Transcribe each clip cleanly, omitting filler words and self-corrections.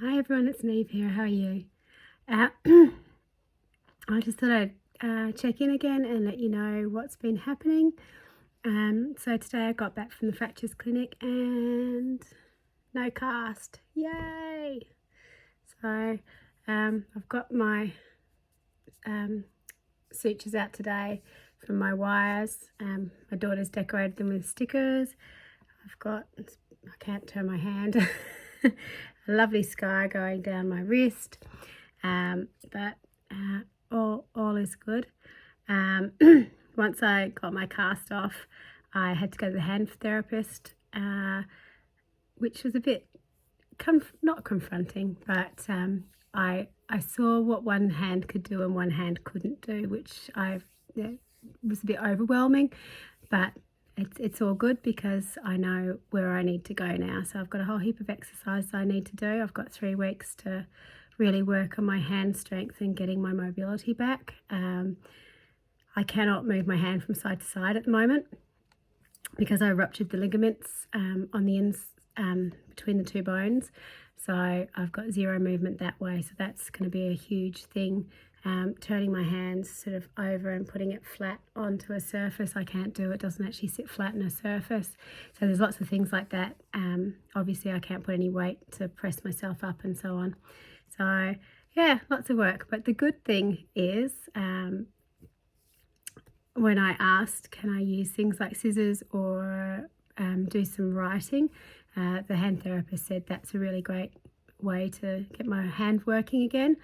Hi everyone, it's Neve here. How are you? Uh, I just thought I'd check in again and let you know what's been happening. So today I got back from the fractures clinic and no cast. Yay! So I've got my sutures out today from my wires. My daughter's decorated them with stickers. I can't turn my hand, a lovely scar going down my wrist. But all is good. Once I got my cast off, I had to go to the hand therapist, which was a bit not confronting, but I saw what one hand could do and one hand couldn't do, which was a bit overwhelming, but it's all good because I know where I need to go now. So I've got a whole heap of exercise I need to do. I've got 3 weeks to really work on my hand strength and getting my mobility back. I cannot move my hand from side to side at the moment because I ruptured the ligaments on the ends between the 2 bones. So I've got 0 movement that way. So that's going to be a huge thing. Turning my hands sort of over and putting it flat onto a surface, I can't do. It doesn't actually sit flat on a surface. So there's lots of things like that. Obviously I can't put any weight to press myself up and so on. So yeah, lots of work. But the good thing is when I asked, can I use things like scissors or do some writing, the hand therapist said that's a really great way to get my hand working again.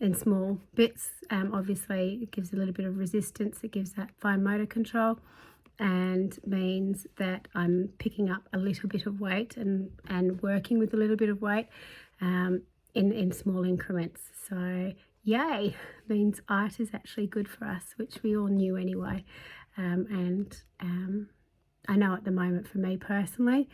In small bits. Obviously it gives a little bit of resistance, it gives that fine motor control and means that I'm picking up a little bit of weight and working with a little bit of weight in small increments. So yay, means art is actually good for us, which we all knew anyway. I know at the moment for me personally,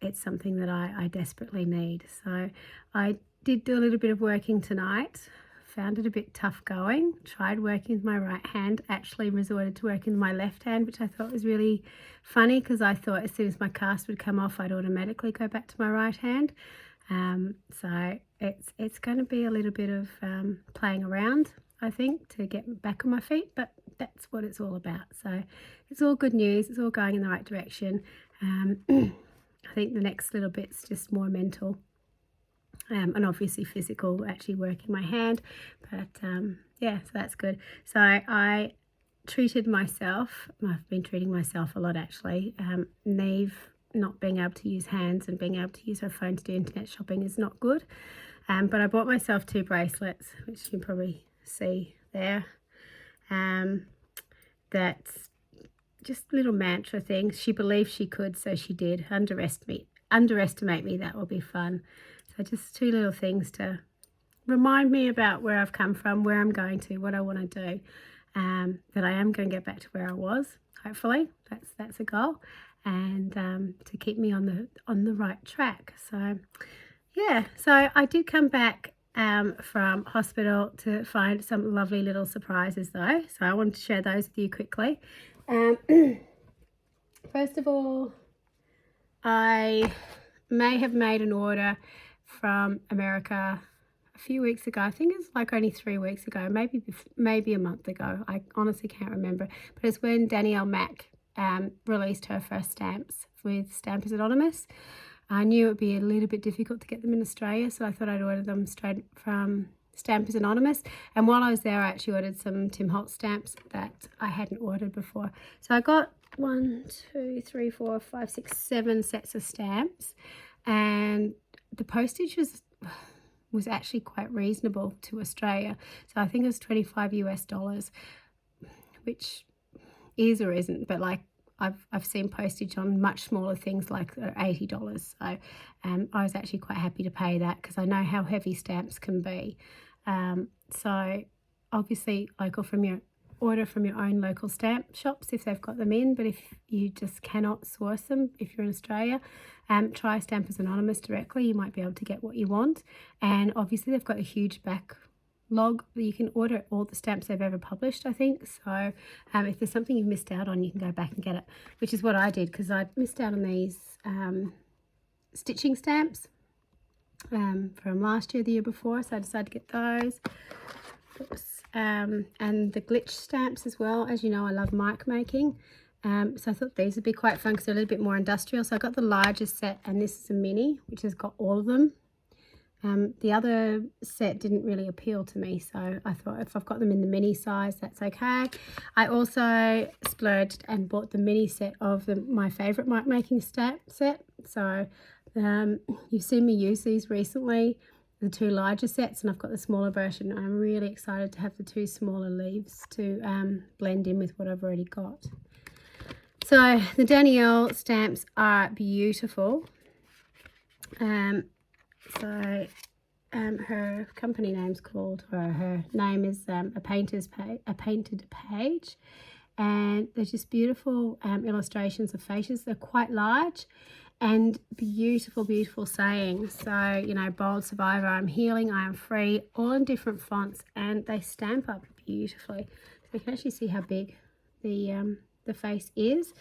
it's something that I desperately need. So I did do a little bit of working tonight, found it a bit tough going, tried working with my right hand, actually resorted to working with my left hand, which I thought was really funny because I thought as soon as my cast would come off I'd automatically go back to my right hand. So it's going to be a little bit of playing around, I think, to get back on my feet, but that's what it's all about. So it's all good news, it's all going in the right direction. I think the next little bit's just more mental and obviously physical, actually working my hand, but yeah, so that's good. So I treated myself, I've been treating myself a lot actually. Neve not being able to use hands and being able to use her phone to do internet shopping is not good, but I bought myself 2 bracelets, which you can probably see there. That's just little mantra things. She believed she could, so she did. Underestimate me, that will be fun. So just 2 little things to remind me about where I've come from, where I'm going to, what I want to do, that I am going to get back to where I was, hopefully. That's a goal, and to keep me on the right track. So yeah, so I did come back from hospital to find some lovely little surprises though. So I wanted to share those with you quickly. First of all, I may have made an order from America a few weeks ago. I think it's like only 3 weeks ago, maybe a month ago. I honestly can't remember. But it's when Danielle Mack released her first stamps with Stampers Anonymous. I knew it would be a little bit difficult to get them in Australia, so I thought I'd order them straight from Stampers Anonymous. And while I was there, I actually ordered some Tim Holtz stamps that I hadn't ordered before. So I got 1, 2, 3, 4, 5, 6, 7 sets of stamps, and the postage was actually quite reasonable to Australia. So I think it was $25 US, which is or isn't, but like I've seen postage on much smaller things like $80. So I was actually quite happy to pay that because I know how heavy stamps can be. So obviously order from your own local stamp shops if they've got them in, but if you just cannot source them, if you're in Australia, try Stampers Anonymous directly. You might be able to get what you want, and obviously they've got a huge backlog that you can order all the stamps they've ever published, I think. So if there's something you've missed out on, you can go back and get it, which is what I did because I missed out on these stitching stamps. from last year, the year before, so I decided to get those. And the glitch stamps as well. As you know, I love mark making, so I thought these would be quite fun because they're a little bit more industrial. So I got the largest set, and this is a mini, which has got all of them. The other set didn't really appeal to me, so I thought if I've got them in the mini size, that's okay. I also splurged and bought the mini set of my favourite mark making stamp set. So you've seen me use these recently, the two larger sets, and I've got the smaller version. I'm really excited to have the two smaller leaves to blend in with what I've already got. So the Danielle stamps are beautiful. So her company name's called, or her name is a painted page, and they're just beautiful illustrations of faces. They're quite large and beautiful, beautiful sayings. So, you know, bold survivor, I'm healing, I am free, all in different fonts, and they stamp up beautifully. So you can actually see how big the face is.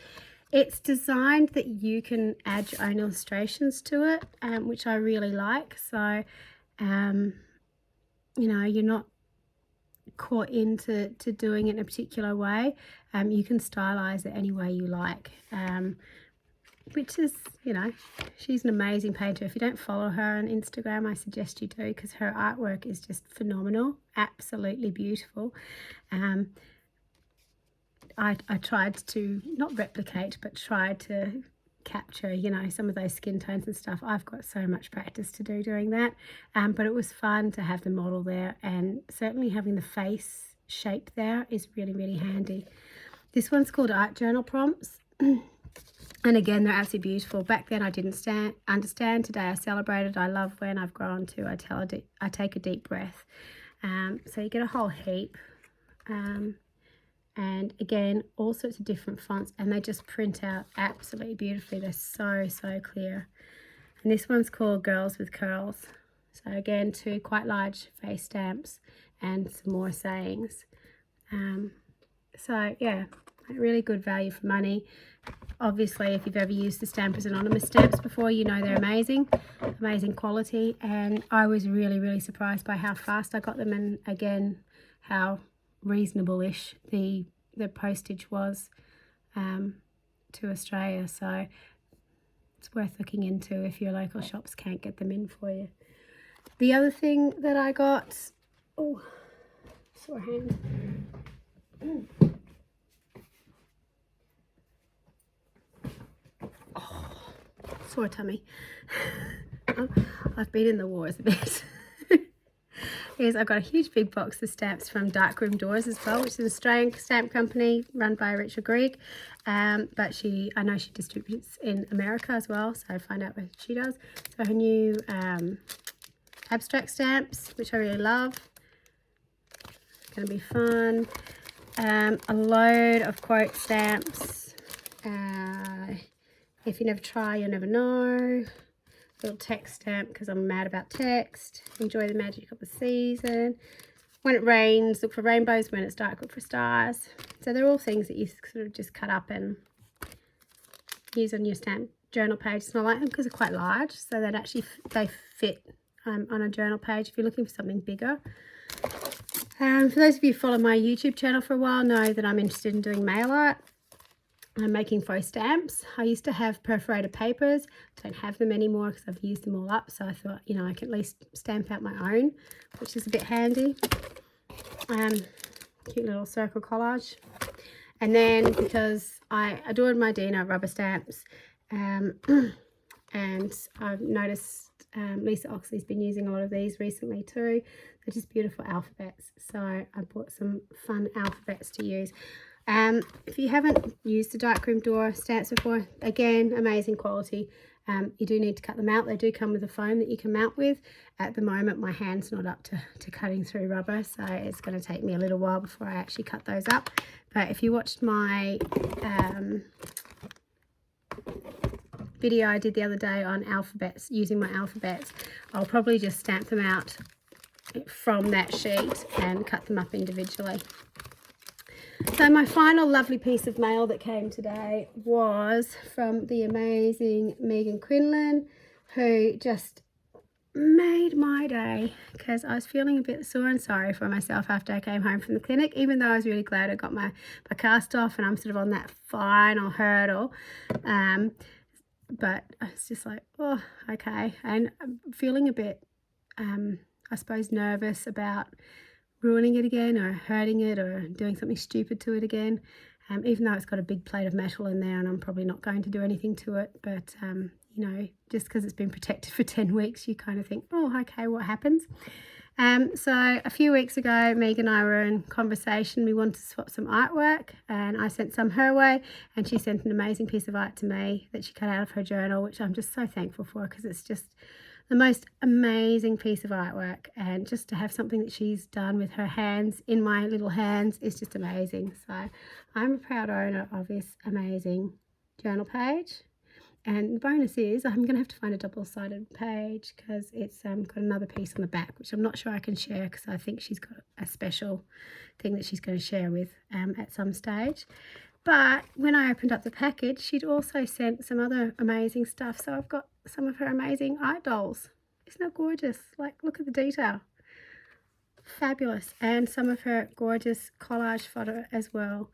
It's designed that you can add your own illustrations to it, which I really like. So, you know, you're not caught into doing it in a particular way. You can stylize it any way you like, which is, you know, she's an amazing painter. If you don't follow her on Instagram, I suggest you do, because her artwork is just phenomenal, absolutely beautiful. I tried to not replicate, but tried to capture, you know, some of those skin tones and stuff. I've got so much practice to do doing that, but it was fun to have the model there, and certainly having the face shape there is really, really handy. This one's called Art Journal Prompts, and again, they're absolutely beautiful. Back then I didn't understand. Today I celebrated. I love when I've grown to, I take a deep breath. So you get a whole heap. And again, all sorts of different fonts, and they just print out absolutely beautifully. They're so, so clear. And this one's called Girls with Curls. So again, two quite large face stamps and some more sayings. So yeah, really good value for money. Obviously, if you've ever used the Stampers Anonymous stamps before, you know they're amazing, amazing quality. And I was really, really surprised by how fast I got them, and again, how reasonable-ish the postage was to Australia. So it's worth looking into if your local shops can't get them in for you. The other thing that I got, oh, sore hand. Oh, sore tummy. I've been in the wars a bit. Is I've got a huge big box of stamps from Darkroom Doors as well, which is an Australian stamp company run by Rachel Grigg, but I know she distributes in America as well, so I find out what she does. So her new abstract stamps, which I really love. It's going to be fun. A load of quote stamps. If you never try, you'll never know. Little text stamp, because I'm mad about text. Enjoy the magic of the season. When it rains, look for rainbows. When it's dark, look for stars. So they're all things that you sort of just cut up and use on your stamp journal page. And I like them because they're quite large, so that actually they fit on a journal page if you're looking for something bigger. For those of you who follow my YouTube channel for a while, know that I'm interested in doing mail art. I'm making faux stamps. I used to have perforated papers. Don't have them anymore because I've used them all up. So I thought, you know, I can at least stamp out my own, which is a bit handy. Cute little circle collage. And then because I adored my Dino rubber stamps, and I've noticed Lisa Oxley's been using a lot of these recently too. They're just beautiful alphabets. So I bought some fun alphabets to use. If you haven't used the Darkroom Door stamps before, again, amazing quality. You do need to cut them out. They do come with a foam that you can mount with. At the moment, my hand's not up to cutting through rubber, so it's going to take me a little while before I actually cut those up. But if you watched my video I did the other day on alphabets, using my alphabets, I'll probably just stamp them out from that sheet and cut them up individually. So my final lovely piece of mail that came today was from the amazing Megan Quinlan, who just made my day because I was feeling a bit sore and sorry for myself after I came home from the clinic, even though I was really glad I got my cast off and I'm sort of on that final hurdle. But I was just like, oh, okay. And I'm feeling a bit, I suppose, nervous about ruining it again or hurting it or doing something stupid to it again. Even though it's got a big plate of metal in there and I'm probably not going to do anything to it. But, you know, just because it's been protected for 10 weeks, you kind of think, oh, okay, what happens? So a few weeks ago, Meg and I were in conversation. We wanted to swap some artwork and I sent some her way and she sent an amazing piece of art to me that she cut out of her journal, which I'm just so thankful for because it's just the most amazing piece of artwork, and just to have something that she's done with her hands in my little hands is just amazing. So I'm a proud owner of this amazing journal page. And the bonus is I'm going to have to find a double-sided page because it's got another piece on the back, which I'm not sure I can share because I think she's got a special thing that she's going to share with at some stage. But when I opened up the package, she'd also sent some other amazing stuff. So I've got some of her amazing art dolls. Isn't that gorgeous? Like, look at the detail. Fabulous. And some of her gorgeous collage photo as well.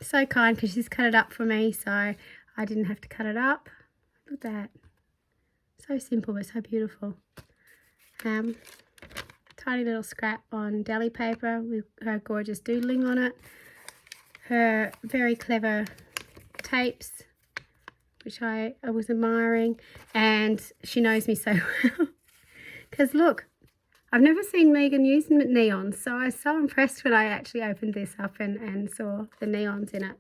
So kind because she's cut it up for me, so I didn't have to cut it up. Look at that. So simple but so beautiful. Tiny little scrap on deli paper with her gorgeous doodling on it. Her very clever tapes, which I was admiring. And she knows me so well. Because look, I've never seen Megan use neons, so I was so impressed when I actually opened this up and saw the neons in it.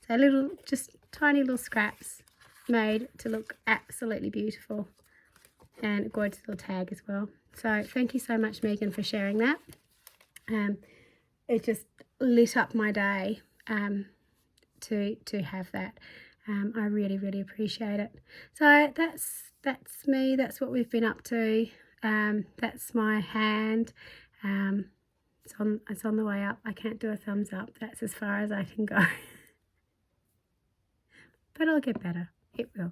So little, just tiny little scraps made to look absolutely beautiful, and a gorgeous little tag as well. So thank you so much, Megan, for sharing that. It just lit up my day to have that. I really, really appreciate it. So that's me. That's what we've been up to. That's my hand. It's on the way up. I can't do a thumbs up. That's as far as I can go. But it'll get better. It will.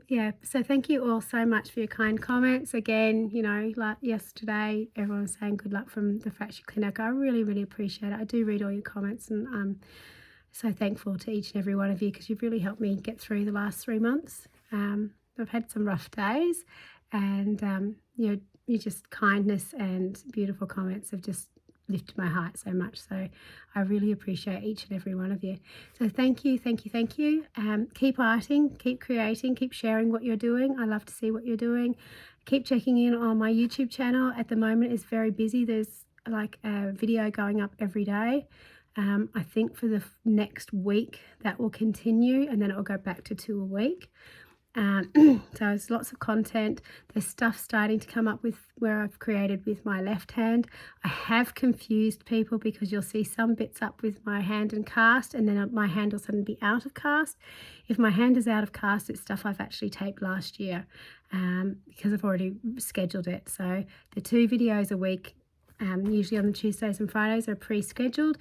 Yeah, so thank you all so much for your kind comments. Again, you know, like yesterday, everyone was saying good luck from the Fracture Clinic. I really, really appreciate it. I do read all your comments, and I'm so thankful to each and every one of you because you've really helped me get through the last 3 months. I've had some rough days, and you know, your just kindness and beautiful comments have just lifted my heart so much. So I really appreciate each and every one of you. So thank you, thank you, thank you. Keep arting, keep creating, keep sharing what you're doing. I love to see what you're doing. Keep checking in on my YouTube channel. At the moment, it's very busy. There's like a video going up every day. I think for the next week that will continue, and then it will go back to 2 a week. So there's lots of content. There's stuff starting to come up with where I've created with my left hand. I have confused people because you'll see some bits up with my hand in cast, and then my hand will suddenly be out of cast. If my hand is out of cast, it's stuff I've actually taped last year because I've already scheduled it. So the 2 videos a week, usually on the Tuesdays and Fridays, are pre-scheduled.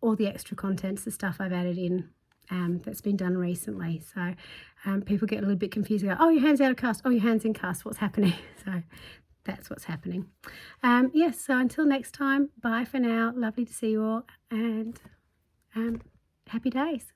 All the extra content's the stuff I've added in that's been done recently. So people get a little bit confused. They go, oh, your hand's out of cast. Oh, your hand's in cast. What's happening? So that's what's happening. Yes, so until next time, bye for now. Lovely to see you all, and happy days.